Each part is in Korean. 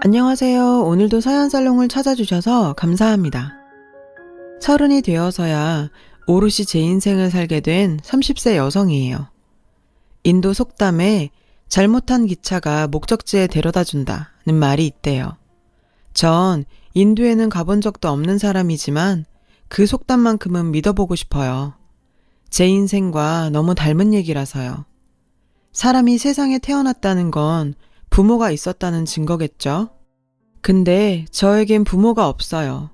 안녕하세요. 오늘도 사연살롱을 찾아주셔서 감사합니다. 30이 되어서야 오롯이 제 인생을 살게 된 30세 여성이에요. 인도 속담에 잘못한 기차가 목적지에 데려다준다는 말이 있대요. 전 인도에는 가본 적도 없는 사람이지만 그 속담만큼은 믿어보고 싶어요. 제 인생과 너무 닮은 얘기라서요. 사람이 세상에 태어났다는 건 부모가 있었다는 증거겠죠? 근데 저에겐 부모가 없어요.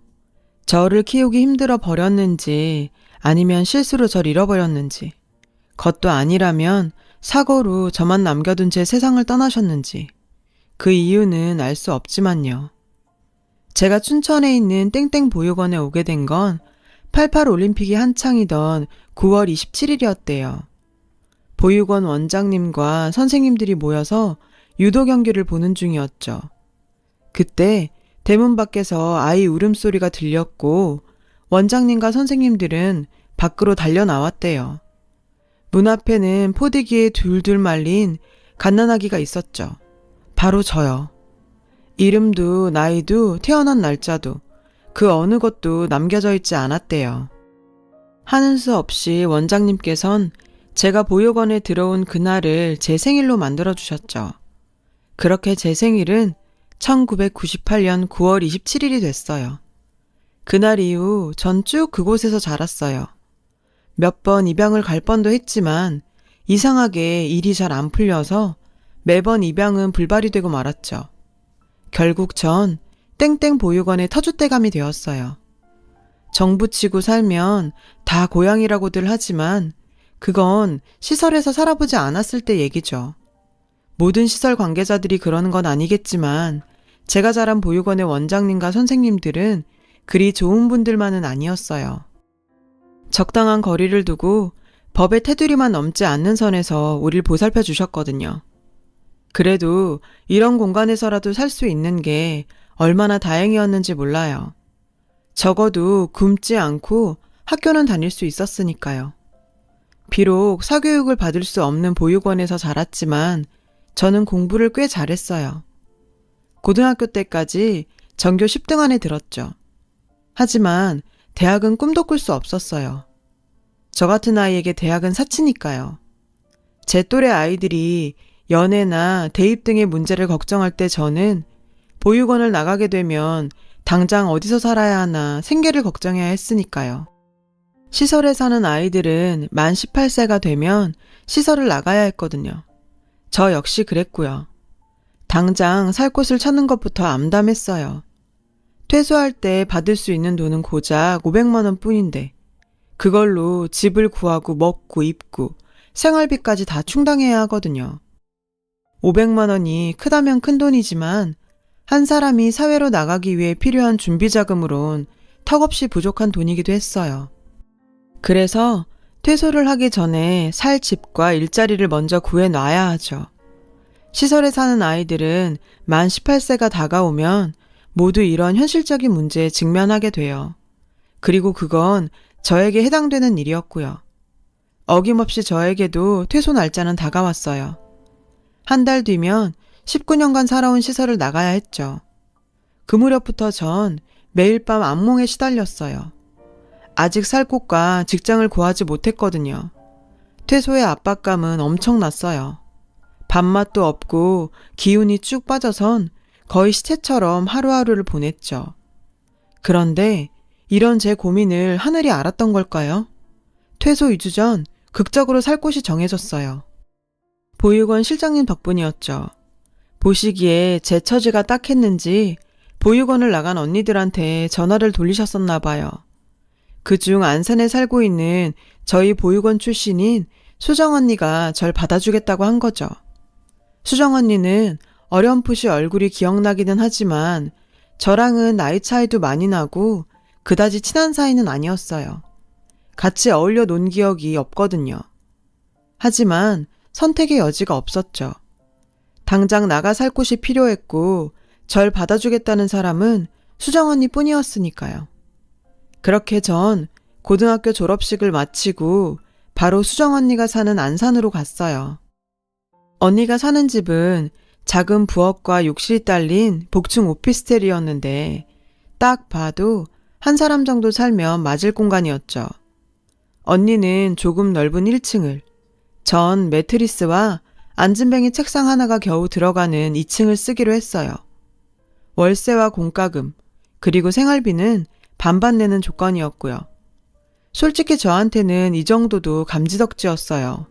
저를 키우기 힘들어 버렸는지 아니면 실수로 절 잃어버렸는지, 그것도 아니라면 사고로 저만 남겨둔 채 세상을 떠나셨는지, 그 이유는 알 수 없지만요. 제가 춘천에 있는 땡땡 보육원에 오게 된 건 88 올림픽이 한창이던 9월 27일이었대요. 보육원 원장님과 선생님들이 모여서 유도 경기를 보는 중이었죠. 그때 대문 밖에서 아이 울음소리가 들렸고 원장님과 선생님들은 밖으로 달려 나왔대요. 문 앞에는 포대기에 둘둘 말린 갓난아기가 있었죠. 바로 저요. 이름도 나이도 태어난 날짜도 그 어느 것도 남겨져 있지 않았대요. 하는 수 없이 원장님께선 제가 보육원에 들어온 그날을 제 생일로 만들어주셨죠. 그렇게 제 생일은 1998년 9월 27일이 됐어요. 그날 이후 전 쭉 그곳에서 자랐어요. 몇 번 입양을 갈 뻔도 했지만 이상하게 일이 잘 안 풀려서 매번 입양은 불발이 되고 말았죠. 결국 전 땡땡 보육원의 터줏대감이 되었어요. 정부 치고 살면 다 고향이라고들 하지만 그건 시설에서 살아보지 않았을 때 얘기죠. 모든 시설 관계자들이 그러는 건 아니겠지만 제가 자란 보육원의 원장님과 선생님들은 그리 좋은 분들만은 아니었어요. 적당한 거리를 두고 법의 테두리만 넘지 않는 선에서 우릴 보살펴 주셨거든요. 그래도 이런 공간에서라도 살 수 있는 게 얼마나 다행이었는지 몰라요. 적어도 굶지 않고 학교는 다닐 수 있었으니까요. 비록 사교육을 받을 수 없는 보육원에서 자랐지만 저는 공부를 꽤 잘했어요. 고등학교 때까지 전교 10등 안에 들었죠. 하지만 대학은 꿈도 꿀 수 없었어요. 저 같은 아이에게 대학은 사치니까요. 제 또래 아이들이 연애나 대입 등의 문제를 걱정할 때 저는 보육원을 나가게 되면 당장 어디서 살아야 하나 생계를 걱정해야 했으니까요. 시설에 사는 아이들은 만 18세가 되면 시설을 나가야 했거든요. 저 역시 그랬고요. 당장 살 곳을 찾는 것부터 암담했어요. 퇴소할 때 받을 수 있는 돈은 고작 500만 원 뿐인데 그걸로 집을 구하고 먹고 입고 생활비까지 다 충당해야 하거든요. 500만 원이 크다면 큰 돈이지만 한 사람이 사회로 나가기 위해 필요한 준비 자금으론 턱없이 부족한 돈이기도 했어요. 그래서 퇴소를 하기 전에 살 집과 일자리를 먼저 구해놔야 하죠. 시설에 사는 아이들은 만 18세가 다가오면 모두 이런 현실적인 문제에 직면하게 돼요. 그리고 그건 저에게 해당되는 일이었고요. 어김없이 저에게도 퇴소 날짜는 다가왔어요. 한 달 뒤면 19년간 살아온 시설을 나가야 했죠. 그 무렵부터 전 매일 밤 악몽에 시달렸어요. 아직 살 곳과 직장을 구하지 못했거든요. 퇴소의 압박감은 엄청났어요. 밥맛도 없고 기운이 쭉 빠져선 거의 시체처럼 하루하루를 보냈죠. 그런데 이런 제 고민을 하늘이 알았던 걸까요? 퇴소 2주 전 극적으로 살 곳이 정해졌어요. 보육원 실장님 덕분이었죠. 보시기에 제 처지가 딱했는지 보육원을 나간 언니들한테 전화를 돌리셨었나 봐요. 그중 안산에 살고 있는 저희 보육원 출신인 수정 언니가 절 받아주겠다고 한 거죠. 수정 언니는 어렴풋이 얼굴이 기억나기는 하지만 저랑은 나이 차이도 많이 나고 그다지 친한 사이는 아니었어요. 같이 어울려 논 기억이 없거든요. 하지만 선택의 여지가 없었죠. 당장 나가 살 곳이 필요했고 절 받아주겠다는 사람은 수정 언니뿐이었으니까요. 그렇게 전 고등학교 졸업식을 마치고 바로 수정 언니가 사는 안산으로 갔어요. 언니가 사는 집은 작은 부엌과 욕실이 딸린 복층 오피스텔이었는데 딱 봐도 한 사람 정도 살면 맞을 공간이었죠. 언니는 조금 넓은 1층을, 전 매트리스와 앉은뱅이 책상 하나가 겨우 들어가는 2층을 쓰기로 했어요. 월세와 공과금, 그리고 생활비는 반반 내는 조건이었고요. 솔직히 저한테는 이 정도도 감지덕지였어요.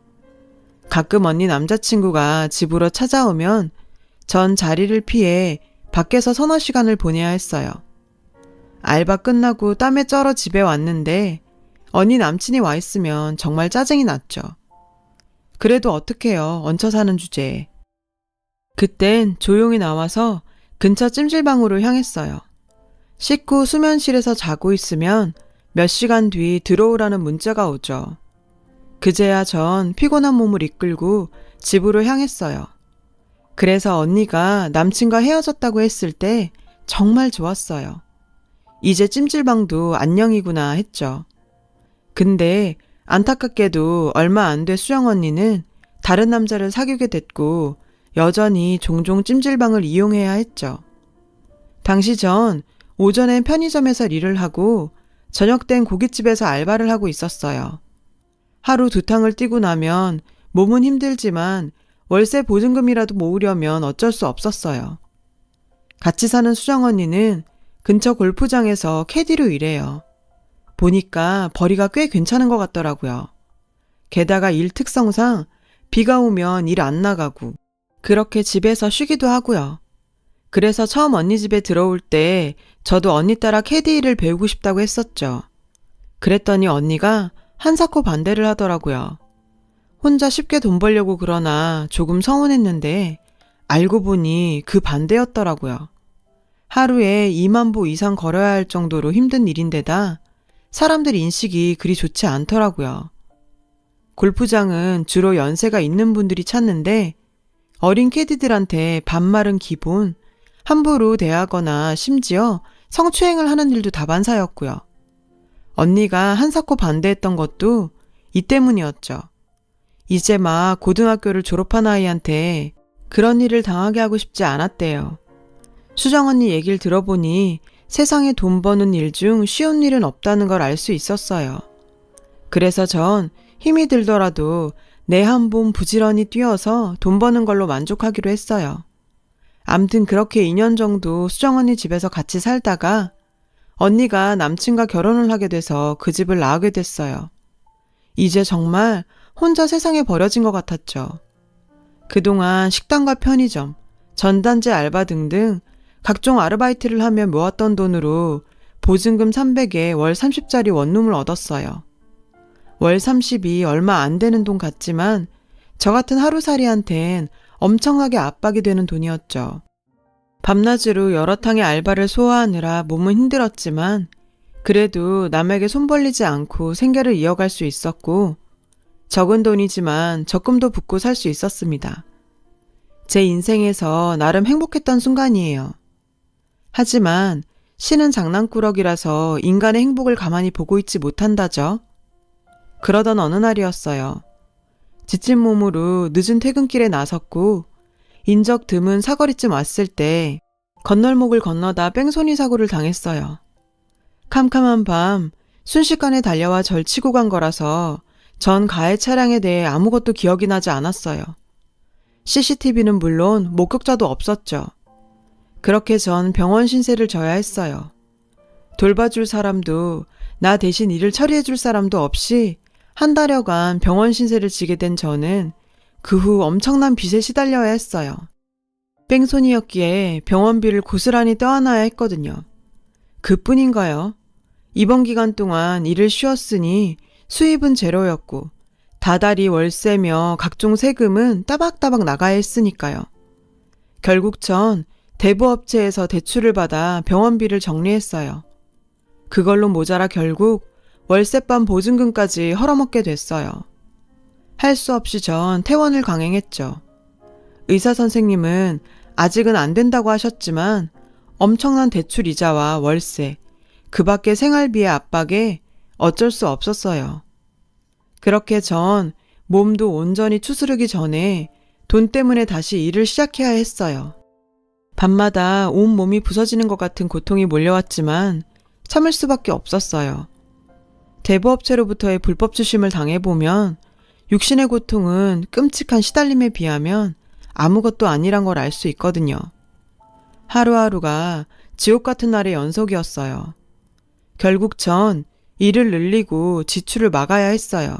가끔 언니 남자친구가 집으로 찾아오면 전 자리를 피해 밖에서 서너 시간을 보내야 했어요. 알바 끝나고 땀에 쩔어 집에 왔는데 언니 남친이 와 있으면 정말 짜증이 났죠. 그래도 어떡해요, 얹혀 사는 주제에. 그땐 조용히 나와서 근처 찜질방으로 향했어요. 씻고 수면실에서 자고 있으면 몇 시간 뒤 들어오라는 문자가 오죠. 그제야 전 피곤한 몸을 이끌고 집으로 향했어요. 그래서 언니가 남친과 헤어졌다고 했을 때 정말 좋았어요. 이제 찜질방도 안녕이구나 했죠. 근데 안타깝게도 얼마 안 돼 수정 언니는 다른 남자를 사귀게 됐고 여전히 종종 찜질방을 이용해야 했죠. 당시 전 오전엔 편의점에서 일을 하고 저녁 땐 고깃집에서 알바를 하고 있었어요. 하루 2탕을 뛰고 나면 몸은 힘들지만 월세 보증금이라도 모으려면 어쩔 수 없었어요. 같이 사는 수정 언니는 근처 골프장에서 캐디로 일해요. 보니까 벌이가 꽤 괜찮은 것 같더라고요. 게다가 일 특성상 비가 오면 일 안 나가고 그렇게 집에서 쉬기도 하고요. 그래서 처음 언니 집에 들어올 때 저도 언니 따라 캐디 일을 배우고 싶다고 했었죠. 그랬더니 언니가 한사코 반대를 하더라고요. 혼자 쉽게 돈 벌려고 그러나 조금 서운했는데 알고 보니 그 반대였더라고요. 하루에 2만 보 이상 걸어야 할 정도로 힘든 일인데다 사람들 인식이 그리 좋지 않더라고요. 골프장은 주로 연세가 있는 분들이 찾는데 어린 캐디들한테 반말은 기본, 함부로 대하거나 심지어 성추행을 하는 일도 다반사였고요. 언니가 한사코 반대했던 것도 이 때문이었죠. 이제 막 고등학교를 졸업한 아이한테 그런 일을 당하게 하고 싶지 않았대요. 수정 언니 얘기를 들어보니 세상에 돈 버는 일 중 쉬운 일은 없다는 걸 알 수 있었어요. 그래서 전 힘이 들더라도 내 한 몸 부지런히 뛰어서 돈 버는 걸로 만족하기로 했어요. 암튼 그렇게 2년 정도 수정 언니 집에서 같이 살다가 언니가 남친과 결혼을 하게 돼서 그 집을 나오게 됐어요. 이제 정말 혼자 세상에 버려진 것 같았죠. 그동안 식당과 편의점, 전단지 알바 등등 각종 아르바이트를 하며 모았던 돈으로 보증금 300에 월 30짜리 원룸을 얻었어요. 월 30이 얼마 안 되는 돈 같지만 저 같은 하루살이한텐 엄청나게 압박이 되는 돈이었죠. 밤낮으로 여러 탕의 알바를 소화하느라 몸은 힘들었지만 그래도 남에게 손 벌리지 않고 생계를 이어갈 수 있었고 적은 돈이지만 적금도 붓고 살 수 있었습니다. 제 인생에서 나름 행복했던 순간이에요. 하지만 신은 장난꾸러기라서 인간의 행복을 가만히 보고 있지 못한다죠. 그러던 어느 날이었어요. 지친 몸으로 늦은 퇴근길에 나섰고 인적 드문 사거리쯤 왔을 때 건널목을 건너다 뺑소니 사고를 당했어요. 캄캄한 밤 순식간에 달려와 절 치고 간 거라서 전 가해 차량에 대해 아무것도 기억이 나지 않았어요. CCTV는 물론 목격자도 없었죠. 그렇게 전 병원 신세를 져야 했어요. 돌봐줄 사람도 나 대신 일을 처리해줄 사람도 없이 한 달여간 병원 신세를 지게 된 저는 그 후 엄청난 빚에 시달려야 했어요. 뺑소니였기에 병원비를 고스란히 떼어놔야 했거든요. 그뿐인가요? 입원 기간 동안 일을 쉬었으니 수입은 제로였고 다달이 월세며 각종 세금은 따박따박 나가야 했으니까요. 결국 전 대부업체에서 대출을 받아 병원비를 정리했어요. 그걸로 모자라 결국 월세반 보증금까지 헐어먹게 됐어요. 할 수 없이 전 퇴원을 강행했죠. 의사 선생님은 아직은 안 된다고 하셨지만 엄청난 대출 이자와 월세, 그 밖의 생활비의 압박에 어쩔 수 없었어요. 그렇게 전 몸도 온전히 추스르기 전에 돈 때문에 다시 일을 시작해야 했어요. 밤마다 온몸이 부서지는 것 같은 고통이 몰려왔지만 참을 수밖에 없었어요. 대부업체로부터의 불법 추심을 당해보면 육신의 고통은 끔찍한 시달림에 비하면 아무것도 아니란 걸 알 수 있거든요. 하루하루가 지옥 같은 날의 연속이었어요. 결국 전 일을 늘리고 지출을 막아야 했어요.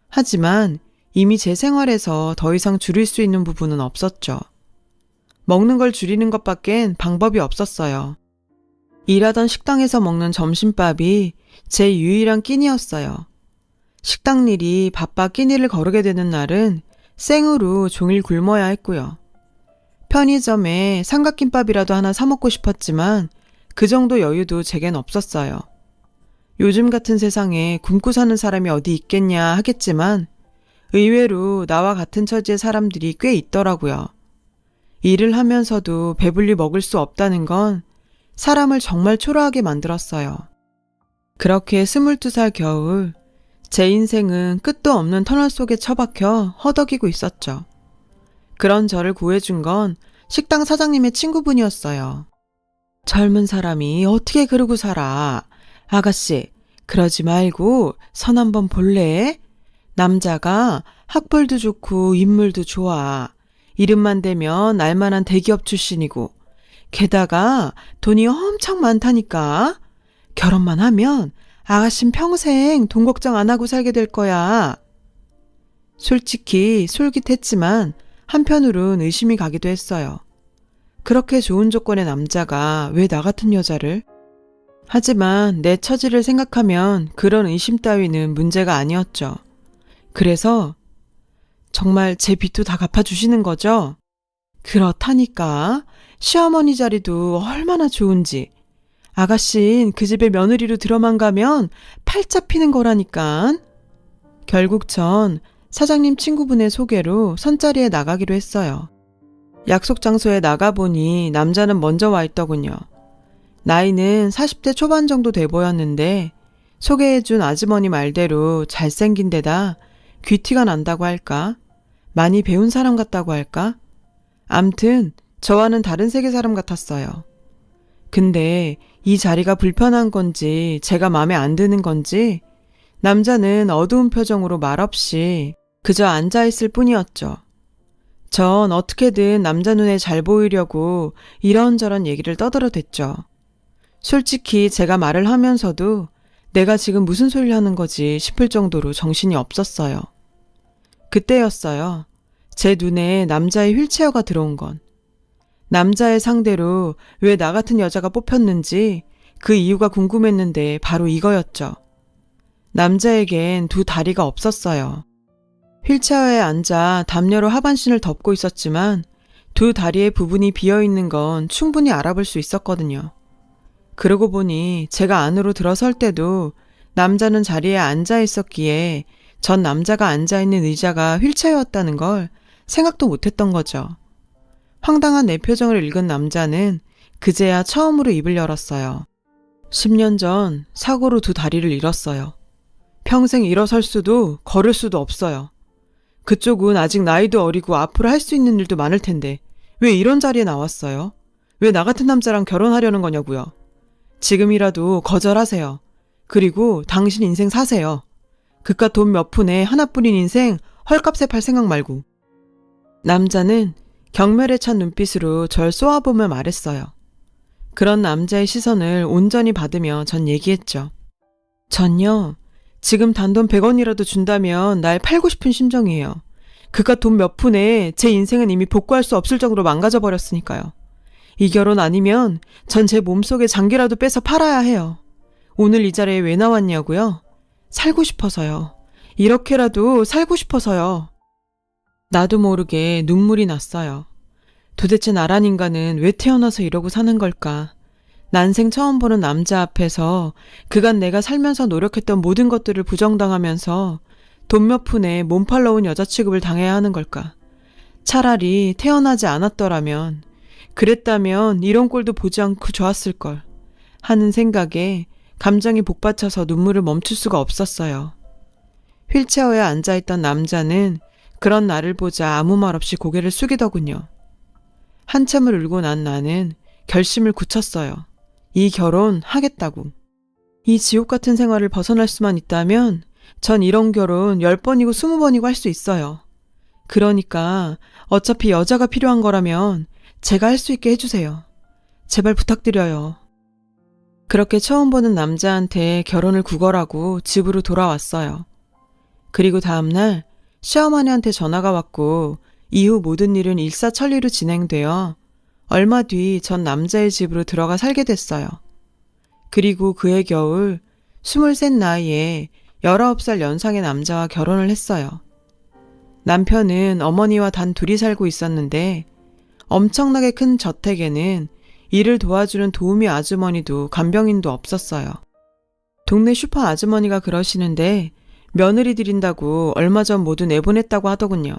하지만 이미 제 생활에서 더 이상 줄일 수 있는 부분은 없었죠. 먹는 걸 줄이는 것밖엔 방법이 없었어요. 일하던 식당에서 먹는 점심밥이 제 유일한 끼니였어요. 식당 일이 바빠 끼니를 거르게 되는 날은 생으로 종일 굶어야 했고요. 편의점에 삼각김밥이라도 하나 사 먹고 싶었지만 그 정도 여유도 제겐 없었어요. 요즘 같은 세상에 굶고 사는 사람이 어디 있겠냐 하겠지만 의외로 나와 같은 처지의 사람들이 꽤 있더라고요. 일을 하면서도 배불리 먹을 수 없다는 건 사람을 정말 초라하게 만들었어요. 그렇게 22살 겨울, 제 인생은 끝도 없는 터널 속에 처박혀 허덕이고 있었죠. 그런 저를 구해준 건 식당 사장님의 친구분이었어요. 젊은 사람이 어떻게 그러고 살아? 아가씨, 그러지 말고 선 한번 볼래? 남자가 학벌도 좋고 인물도 좋아. 이름만 대면 알만한 대기업 출신이고 게다가 돈이 엄청 많다니까. 결혼만 하면 아가씨는 평생 돈 걱정 안 하고 살게 될 거야. 솔직히 솔깃했지만 한편으론 의심이 가기도 했어요. 그렇게 좋은 조건의 남자가 왜 나 같은 여자를? 하지만 내 처지를 생각하면 그런 의심 따위는 문제가 아니었죠. 그래서 정말 제 빚도 다 갚아주시는 거죠? 그렇다니까. 시어머니 자리도 얼마나 좋은지. 아가씨는 그 집에 며느리로 들어만 가면 팔 잡히는 거라니까. 결국 전 사장님 친구분의 소개로 선자리에 나가기로 했어요. 약속 장소에 나가보니 남자는 먼저 와 있더군요. 나이는 40대 초반 정도 돼 보였는데 소개해준 아주머니 말대로 잘생긴 데다 귀티가 난다고 할까? 많이 배운 사람 같다고 할까? 암튼 저와는 다른 세계 사람 같았어요. 근데 이 자리가 불편한 건지 제가 마음에 안 드는 건지 남자는 어두운 표정으로 말없이 그저 앉아있을 뿐이었죠. 전 어떻게든 남자 눈에 잘 보이려고 이런저런 얘기를 떠들어댔죠. 솔직히 제가 말을 하면서도 내가 지금 무슨 소리를 하는 거지 싶을 정도로 정신이 없었어요. 그때였어요. 제 눈에 남자의 휠체어가 들어온 건. 남자의 상대로 왜 나 같은 여자가 뽑혔는지 그 이유가 궁금했는데 바로 이거였죠. 남자에겐 두 다리가 없었어요. 휠체어에 앉아 담요로 하반신을 덮고 있었지만 두 다리의 부분이 비어있는 건 충분히 알아볼 수 있었거든요. 그러고 보니 제가 안으로 들어설 때도 남자는 자리에 앉아 있었기에 전 남자가 앉아있는 의자가 휠체어였다는 걸 생각도 못했던 거죠. 황당한 내 표정을 읽은 남자는 그제야 처음으로 입을 열었어요. 10년 전 사고로 두 다리를 잃었어요. 평생 일어설 수도 걸을 수도 없어요. 그쪽은 아직 나이도 어리고 앞으로 할 수 있는 일도 많을 텐데 왜 이런 자리에 나왔어요? 왜 나 같은 남자랑 결혼하려는 거냐고요? 지금이라도 거절하세요. 그리고 당신 인생 사세요. 그깟 돈 몇 푼에 하나뿐인 인생 헐값에 팔 생각 말고. 남자는 경멸에 찬 눈빛으로 절 쏘아보며 말했어요. 그런 남자의 시선을 온전히 받으며 전 얘기했죠. 전요, 지금 단돈 100원이라도 준다면 날 팔고 싶은 심정이에요. 그깟 돈 몇 푼에 제 인생은 이미 복구할 수 없을 정도로 망가져 버렸으니까요. 이 결혼 아니면 전 제 몸속에 장기라도 빼서 팔아야 해요. 오늘 이 자리에 왜 나왔냐고요? 살고 싶어서요. 이렇게라도 살고 싶어서요. 나도 모르게 눈물이 났어요. 도대체 나란 인간은 왜 태어나서 이러고 사는 걸까? 난생 처음 보는 남자 앞에서 그간 내가 살면서 노력했던 모든 것들을 부정당하면서 돈 몇 푼에 몸 팔러 온 여자 취급을 당해야 하는 걸까? 차라리 태어나지 않았더라면, 그랬다면 이런 꼴도 보지 않고 좋았을걸 하는 생각에 감정이 복받쳐서 눈물을 멈출 수가 없었어요. 휠체어에 앉아있던 남자는 그런 나를 보자 아무 말 없이 고개를 숙이더군요. 한참을 울고 난 나는 결심을 굳혔어요. 이 결혼 하겠다고. 이 지옥 같은 생활을 벗어날 수만 있다면 전 이런 결혼 10번이고 20번이고 할 수 있어요. 그러니까 어차피 여자가 필요한 거라면 제가 할 수 있게 해주세요. 제발 부탁드려요. 그렇게 처음 보는 남자한테 결혼을 구걸하고 집으로 돌아왔어요. 그리고 다음날 시어머니한테 전화가 왔고 이후 모든 일은 일사천리로 진행되어 얼마 뒤 전 남자의 집으로 들어가 살게 됐어요. 그리고 그해 겨울 23 나이에 19살 연상의 남자와 결혼을 했어요. 남편은 어머니와 단 둘이 살고 있었는데 엄청나게 큰 저택에는 일을 도와주는 도우미 아주머니도 간병인도 없었어요. 동네 슈퍼 아주머니가 그러시는데 며느리 들인다고 얼마 전 모두 내보냈다고 하더군요.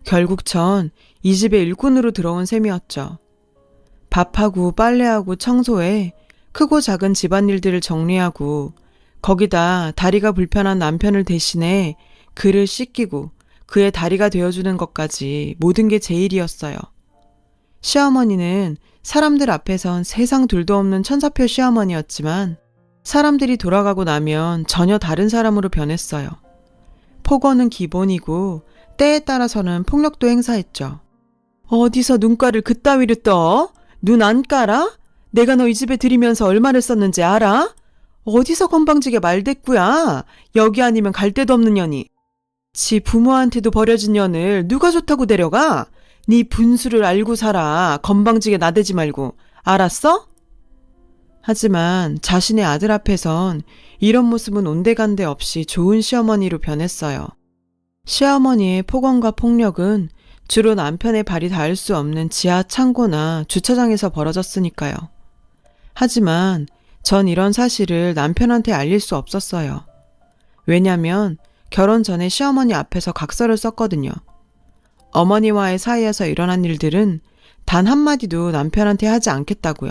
결국 전 이 집에 일꾼으로 들어온 셈이었죠. 밥하고 빨래하고 청소해 크고 작은 집안일들을 정리하고 거기다 다리가 불편한 남편을 대신해 그를 씻기고 그의 다리가 되어주는 것까지 모든 게 제 일이었어요. 시어머니는 사람들 앞에선 세상 둘도 없는 천사표 시어머니였지만 사람들이 돌아가고 나면 전혀 다른 사람으로 변했어요. 폭언은 기본이고 때에 따라서는 폭력도 행사했죠. 어디서 눈가를 그따위로 떠? 눈 안 깔아? 내가 너 이 집에 들이면서 얼마를 썼는지 알아? 어디서 건방지게 말대꾸야? 여기 아니면 갈 데도 없는 년이. 지 부모한테도 버려진 년을 누가 좋다고 데려가? 네 분수를 알고 살아. 건방지게 나대지 말고. 알았어? 하지만 자신의 아들 앞에선 이런 모습은 온데간데 없이 좋은 시어머니로 변했어요. 시어머니의 폭언과 폭력은 주로 남편의 발이 닿을 수 없는 지하 창고나 주차장에서 벌어졌으니까요. 하지만 전 이런 사실을 남편한테 알릴 수 없었어요. 왜냐면 결혼 전에 시어머니 앞에서 각서를 썼거든요. 어머니와의 사이에서 일어난 일들은 단 한마디도 남편한테 하지 않겠다고요.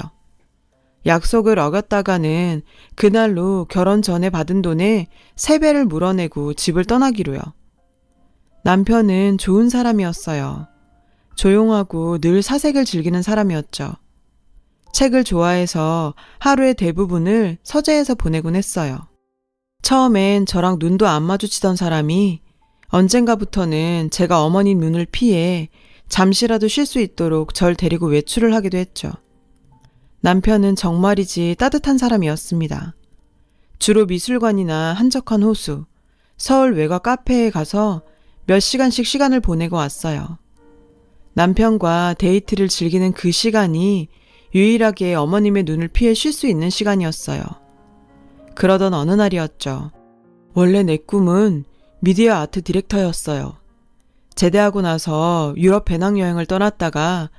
약속을 어겼다가는 그날로 결혼 전에 받은 돈의 3배를 물어내고 집을 떠나기로요. 남편은 좋은 사람이었어요. 조용하고 늘 사색을 즐기는 사람이었죠. 책을 좋아해서 하루의 대부분을 서재에서 보내곤 했어요. 처음엔 저랑 눈도 안 마주치던 사람이 언젠가부터는 제가 어머니 눈을 피해 잠시라도 쉴 수 있도록 절 데리고 외출을 하기도 했죠. 남편은 정말이지 따뜻한 사람이었습니다. 주로 미술관이나 한적한 호수, 서울 외곽 카페에 가서 몇 시간씩 시간을 보내고 왔어요. 남편과 데이트를 즐기는 그 시간이 유일하게 어머님의 눈을 피해 쉴 수 있는 시간이었어요. 그러던 어느 날이었죠. 원래 내 꿈은 미디어 아트 디렉터였어요. 제대하고 나서 유럽 배낭여행을 떠났다가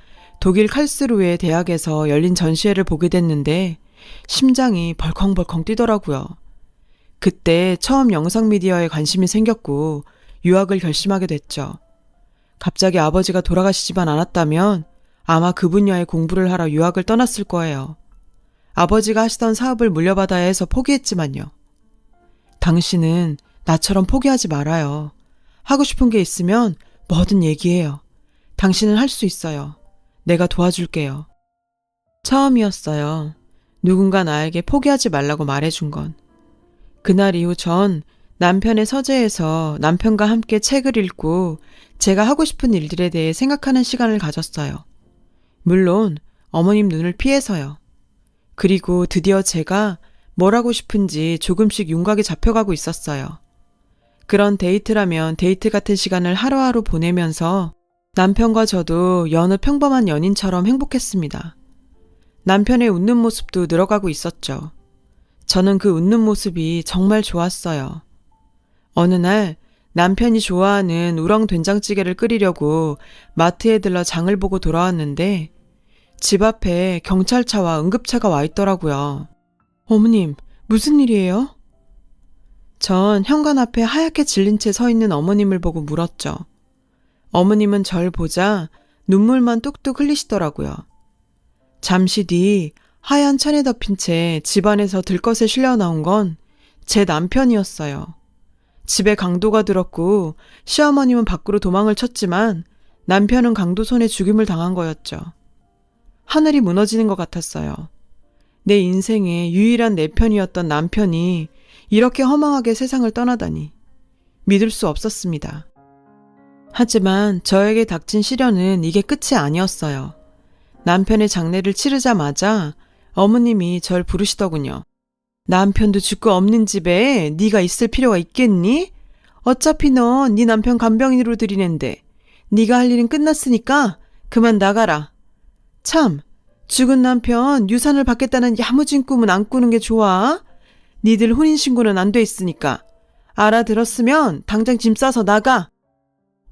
독일 칼스루에 대학에서 열린 전시회를 보게 됐는데 심장이 벌컹벌컹 뛰더라고요. 그때 처음 영상 미디어에 관심이 생겼고 유학을 결심하게 됐죠. 갑자기 아버지가 돌아가시지만 않았다면 아마 그 분야의 공부를 하러 유학을 떠났을 거예요. 아버지가 하시던 사업을 물려받아야 해서 포기했지만요. 당신은 나처럼 포기하지 말아요. 하고 싶은 게 있으면 뭐든 얘기해요. 당신은 할 수 있어요. 내가 도와줄게요. 처음이었어요. 누군가 나에게 포기하지 말라고 말해준 건. 그날 이후 전 남편의 서재에서 남편과 함께 책을 읽고 제가 하고 싶은 일들에 대해 생각하는 시간을 가졌어요. 물론 어머님 눈을 피해서요. 그리고 드디어 제가 뭘 하고 싶은지 조금씩 윤곽이 잡혀가고 있었어요. 그런 데이트라면 데이트 같은 시간을 하루하루 보내면서 남편과 저도 여느 평범한 연인처럼 행복했습니다. 남편의 웃는 모습도 늘어가고 있었죠. 저는 그 웃는 모습이 정말 좋았어요. 어느 날 남편이 좋아하는 우렁 된장찌개를 끓이려고 마트에 들러 장을 보고 돌아왔는데 집 앞에 경찰차와 응급차가 와 있더라고요. 어머님, 무슨 일이에요? 전 현관 앞에 하얗게 질린 채 서 있는 어머님을 보고 물었죠. 어머님은 절 보자 눈물만 뚝뚝 흘리시더라고요. 잠시 뒤 하얀 천에 덮인 채 집안에서 들것에 실려 나온 건 제 남편이었어요. 집에 강도가 들었고 시어머님은 밖으로 도망을 쳤지만 남편은 강도 손에 죽임을 당한 거였죠. 하늘이 무너지는 것 같았어요. 내 인생의 유일한 내 편이었던 남편이 이렇게 허망하게 세상을 떠나다니 믿을 수 없었습니다. 하지만 저에게 닥친 시련은 이게 끝이 아니었어요. 남편의 장례를 치르자마자 어머님이 절 부르시더군요. 남편도 죽고 없는 집에 네가 있을 필요가 있겠니? 어차피 넌 네 남편 간병인으로 들이는데 네가 할 일은 끝났으니까 그만 나가라. 참, 죽은 남편 유산을 받겠다는 야무진 꿈은 안 꾸는 게 좋아. 니들 혼인신고는 안 돼 있으니까. 알아들었으면 당장 짐 싸서 나가.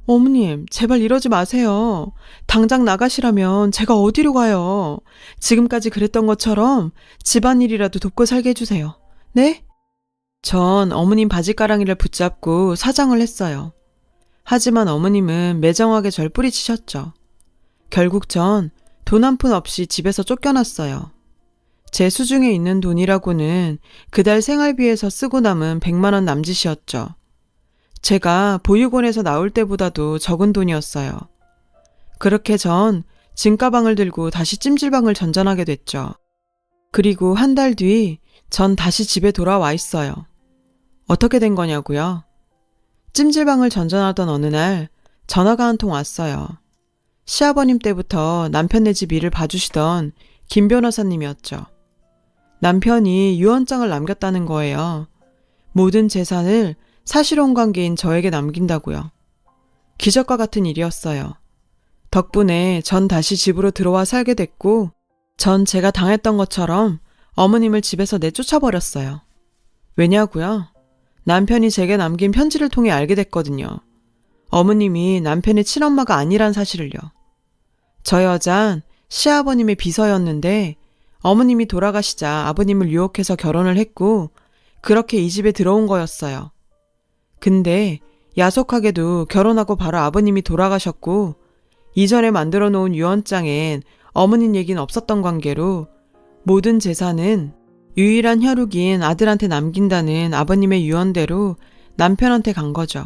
어머님, 제발 이러지 마세요. 당장 나가시라면 제가 어디로 가요? 지금까지 그랬던 것처럼 집안일이라도 돕고 살게 해주세요. 네? 전 어머님 바지가랑이를 붙잡고 사정을 했어요. 하지만 어머님은 매정하게 절 뿌리치셨죠. 결국 전 돈 한 푼 없이 집에서 쫓겨났어요. 제 수중에 있는 돈이라고는 그달 생활비에서 쓰고 남은 100만 원 남짓이었죠. 제가 보육원에서 나올 때보다도 적은 돈이었어요. 그렇게 전 짐가방을 들고 다시 찜질방을 전전하게 됐죠. 그리고 한 달 뒤 전 다시 집에 돌아와 있어요. 어떻게 된 거냐고요? 찜질방을 전전하던 어느 날 전화가 한 통 왔어요. 시아버님 때부터 남편네 집 일을 봐주시던 김 변호사님이었죠. 남편이 유언장을 남겼다는 거예요. 모든 재산을 사실혼 관계인 저에게 남긴다고요. 기적과 같은 일이었어요. 덕분에 전 다시 집으로 들어와 살게 됐고 전 제가 당했던 것처럼 어머님을 집에서 내쫓아버렸어요. 왜냐고요? 남편이 제게 남긴 편지를 통해 알게 됐거든요. 어머님이 남편의 친엄마가 아니란 사실을요. 저 여잔 시아버님의 비서였는데 어머님이 돌아가시자 아버님을 유혹해서 결혼을 했고 그렇게 이 집에 들어온 거였어요. 근데 야속하게도 결혼하고 바로 아버님이 돌아가셨고 이전에 만들어 놓은 유언장엔 어머님 얘기는 없었던 관계로 모든 재산은 유일한 혈육인 아들한테 남긴다는 아버님의 유언대로 남편한테 간 거죠.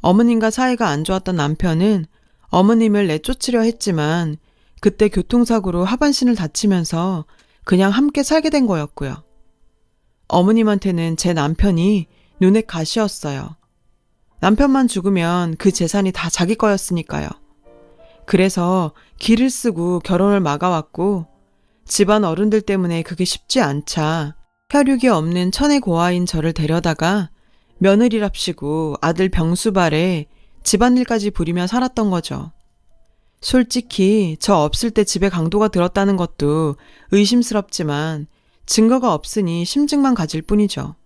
어머님과 사이가 안 좋았던 남편은 어머님을 내쫓으려 했지만 그때 교통사고로 하반신을 다치면서 그냥 함께 살게 된 거였고요. 어머님한테는 제 남편이 눈에 가시였어요. 남편만 죽으면 그 재산이 다 자기 거였으니까요. 그래서 길을 쓰고 결혼을 막아왔고 집안 어른들 때문에 그게 쉽지 않자 혈육이 없는 천의 고아인 저를 데려다가 며느리랍시고 아들 병수발에 집안일까지 부리며 살았던 거죠. 솔직히 저 없을 때 집에 강도가 들었다는 것도 의심스럽지만 증거가 없으니 심증만 가질 뿐이죠.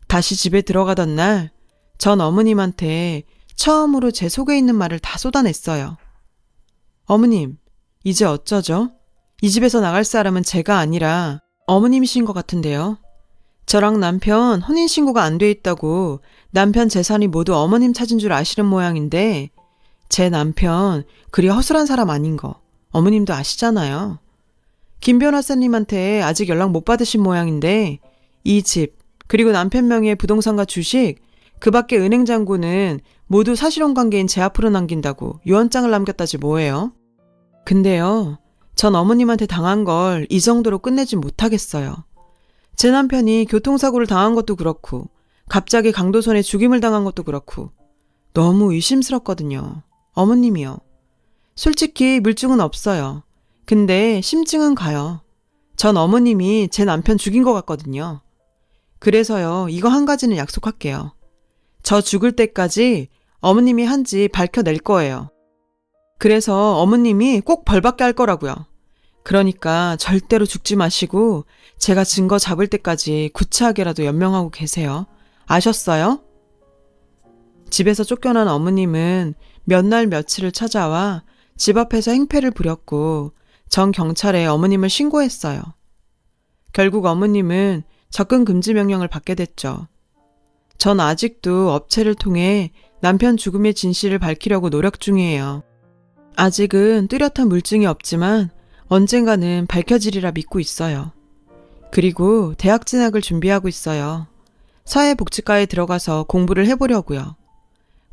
다시 집에 들어가던 날 전 어머님한테 처음으로 제 속에 있는 말을 다 쏟아냈어요. 어머님, 이제 어쩌죠? 이 집에서 나갈 사람은 제가 아니라 어머님이신 것 같은데요. 저랑 남편 혼인신고가 안 돼 있다고 남편 재산이 모두 어머님 찾은 줄 아시는 모양인데 제 남편 그리 허술한 사람 아닌 거 어머님도 아시잖아요. 김 변호사님한테 아직 연락 못 받으신 모양인데 이 집 그리고 남편 명의의 부동산과 주식 그 밖에 은행 잔고는 모두 사실혼 관계인 제 앞으로 남긴다고 유언장을 남겼다지 뭐예요. 근데요. 전 어머님한테 당한 걸 이 정도로 끝내진 못하겠어요. 제 남편이 교통사고를 당한 것도 그렇고 갑자기 강도손에 죽임을 당한 것도 그렇고 너무 의심스럽거든요. 어머님이요. 솔직히 물증은 없어요. 근데 심증은 가요. 전 어머님이 제 남편 죽인 것 같거든요. 그래서요. 이거 한 가지는 약속할게요. 저 죽을 때까지 어머님이 한지 밝혀낼 거예요. 그래서 어머님이 꼭 벌받게 할 거라고요. 그러니까 절대로 죽지 마시고 제가 증거 잡을 때까지 구차하게라도 연명하고 계세요. 아셨어요? 집에서 쫓겨난 어머님은 몇 날 며칠을 찾아와 집 앞에서 행패를 부렸고 전 경찰에 어머님을 신고했어요. 결국 어머님은 접근 금지 명령을 받게 됐죠. 전 아직도 업체를 통해 남편 죽음의 진실을 밝히려고 노력 중이에요. 아직은 뚜렷한 물증이 없지만 언젠가는 밝혀지리라 믿고 있어요. 그리고 대학 진학을 준비하고 있어요. 사회복지과에 들어가서 공부를 해보려고요.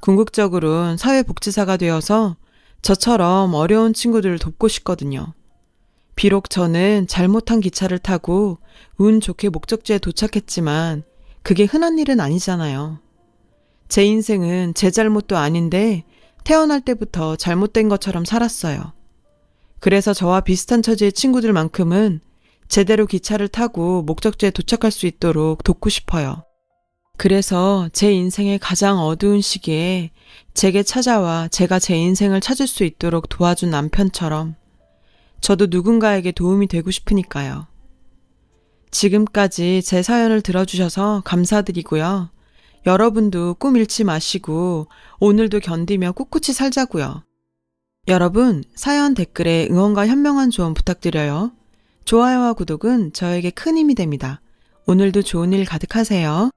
궁극적으론 사회복지사가 되어서 저처럼 어려운 친구들을 돕고 싶거든요. 비록 저는 잘못한 기차를 타고 운 좋게 목적지에 도착했지만 그게 흔한 일은 아니잖아요. 제 인생은 제 잘못도 아닌데 태어날 때부터 잘못된 것처럼 살았어요. 그래서 저와 비슷한 처지의 친구들만큼은 제대로 기차를 타고 목적지에 도착할 수 있도록 돕고 싶어요. 그래서 제 인생의 가장 어두운 시기에 제게 찾아와 제가 제 인생을 찾을 수 있도록 도와준 남편처럼 저도 누군가에게 도움이 되고 싶으니까요. 지금까지 제 사연을 들어주셔서 감사드리고요. 여러분도 꿈 잃지 마시고 오늘도 견디며 꿋꿋이 살자고요. 여러분, 사연 댓글에 응원과 현명한 조언 부탁드려요. 좋아요와 구독은 저에게 큰 힘이 됩니다. 오늘도 좋은 일 가득하세요.